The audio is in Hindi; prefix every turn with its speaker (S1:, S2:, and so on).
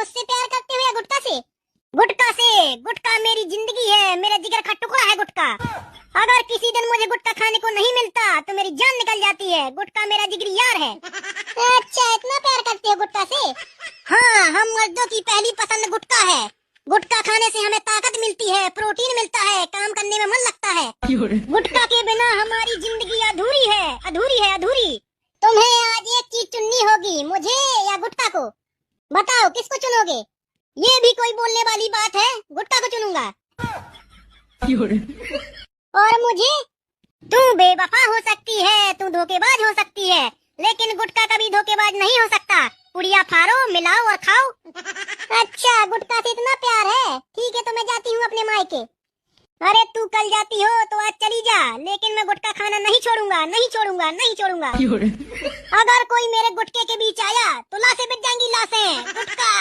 S1: मुझसे प्यार करते हो या गुटखा से? गुटखा से। गुटखा मेरी जिंदगी है, मेरा जिगर का टुकड़ा है गुटखा। अगर किसी दिन मुझे गुटखा खाने को नहीं मिलता तो मेरी जान निकल जाती है। गुटखा मेरा जिगरी यार है। अच्छा, इतना प्यार करते हो गुटखा से? हाँ, हम मर्दों की पहली पसंद गुटखा है। गुटखा खाने से हमें ताकत मिलती है, प्रोटीन मिलता है, काम करने में मन लगता है। गुटखा के बिना हमारी जिंदगी अधूरी है, अधूरी है, अधूरी। तुम्हें आज एक चीज चुननी होगी, मुझे या गुटखा को। बताओ किसको चुनोगे? ये भी कोई बोलने वाली बात है? गुटखा को चुनूंगा। और मुझे? तू बेवफा हो सकती है, तू धोखेबाज हो सकती है, लेकिन गुटखा कभी धोखेबाज नहीं हो सकता। पुड़िया फाड़ो, मिलाओ और खाओ। अच्छा, गुटखा से इतना प्यार है। ठीक है, तो मैं जाती हूँ अपने मायके। अरे तू कल जाती हो तो आज चली जा, लेकिन मैं गुटखा खाना नहीं छोड़ूंगा, नहीं छोड़ूंगा, नहीं छोड़ूंगा। अगर कोई मेरे गुटके के बीच आया तो लाशें बिक जाएंगी, लाशें। गुटखा।